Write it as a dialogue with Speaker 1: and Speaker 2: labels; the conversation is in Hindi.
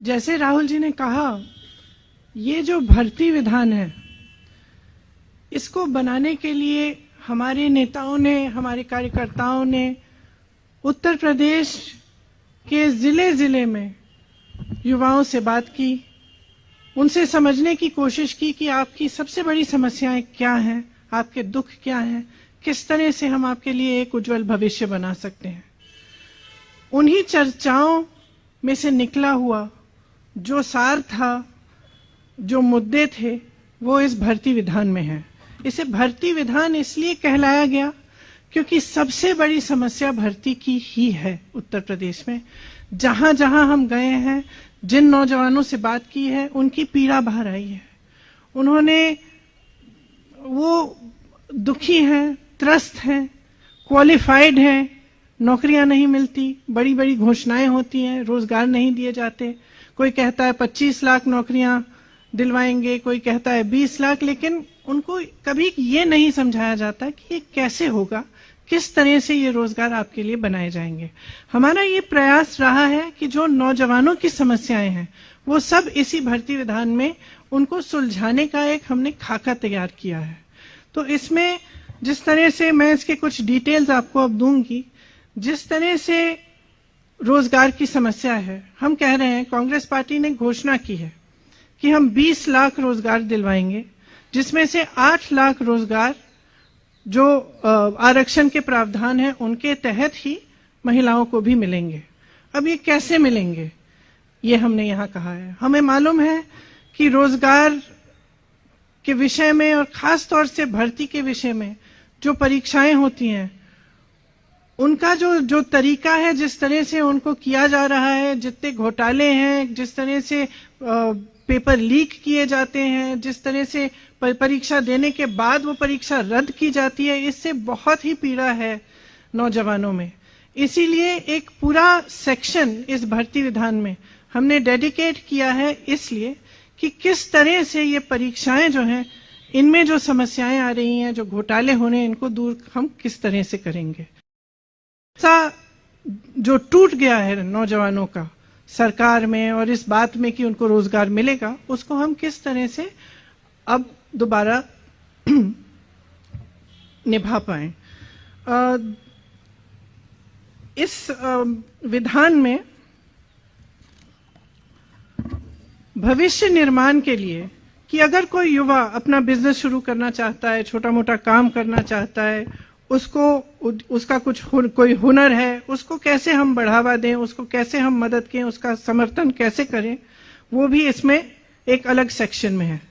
Speaker 1: जैसे राहुल जी ने कहा, ये जो भर्ती विधान है, इसको बनाने के लिए हमारे नेताओं ने, हमारे कार्यकर्ताओं ने उत्तर प्रदेश के जिले जिले में युवाओं से बात की, उनसे समझने की कोशिश की कि आपकी सबसे बड़ी समस्याएं क्या हैं, आपके दुख क्या हैं, किस तरह से हम आपके लिए एक उज्जवल भविष्य बना सकते हैं। उन्हीं चर्चाओं में से निकला हुआ जो सार था, जो मुद्दे थे, वो इस भर्ती विधान में है। इसे भर्ती विधान इसलिए कहलाया गया क्योंकि सबसे बड़ी समस्या भर्ती की ही है उत्तर प्रदेश में। जहां जहां हम गए हैं, जिन नौजवानों से बात की है, उनकी पीड़ा बाहर आई है। वो दुखी हैं, त्रस्त हैं, क्वालिफाइड हैं, नौकरियां नहीं मिलती, बड़ी बड़ी घोषणाएं होती हैं, रोजगार नहीं दिए जाते। कोई कहता है 25 लाख नौकरियां दिलवाएंगे, कोई कहता है 20 लाख, लेकिन उनको कभी ये नहीं समझाया जाता कि ये कैसे होगा, किस तरह से ये रोजगार आपके लिए बनाए जाएंगे। हमारा ये प्रयास रहा है कि जो नौजवानों की समस्याएं हैं, वो सब इसी भर्ती विधान में उनको सुलझाने का एक हमने खाका तैयार किया है। तो इसमें जिस तरह से, मैं इसके कुछ डिटेल्स आपको अब दूंगी, जिस तरह से रोजगार की समस्या है, हम कह रहे हैं, कांग्रेस पार्टी ने घोषणा की है कि हम 20 लाख रोजगार दिलवाएंगे, जिसमें से 8 लाख रोजगार जो आरक्षण के प्रावधान है उनके तहत ही महिलाओं को भी मिलेंगे। अब ये कैसे मिलेंगे, ये हमने यहाँ कहा है। हमें मालूम है कि रोजगार के विषय में और खास तौर से भर्ती के विषय में जो परीक्षाएं होती हैं, उनका जो तरीका है, जिस तरह से उनको किया जा रहा है, जितने घोटाले हैं, जिस तरह से पेपर लीक किए जाते हैं, जिस तरह से परीक्षा देने के बाद वो परीक्षा रद्द की जाती है, इससे बहुत ही पीड़ा है नौजवानों में। इसीलिए एक पूरा सेक्शन इस भर्ती विधान में हमने डेडिकेट किया है, इसलिए कि किस तरह से ये परीक्षाएं जो हैं, इनमें जो समस्याएं आ रही हैं, जो घोटाले होने, इनको दूर हम किस तरह से करेंगे। सा जो टूट गया है नौजवानों का सरकार में और इस बात में कि उनको रोजगार मिलेगा, उसको हम किस तरह से अब दोबारा निभा पाएं। इस विधान में भविष्य निर्माण के लिए कि अगर कोई युवा अपना बिजनेस शुरू करना चाहता है, छोटा मोटा काम करना चाहता है, उसका कोई हुनर है, उसको कैसे हम बढ़ावा दें, उसको कैसे हम मदद करें, उसका समर्थन कैसे करें, वो भी इसमें एक अलग सेक्शन में है।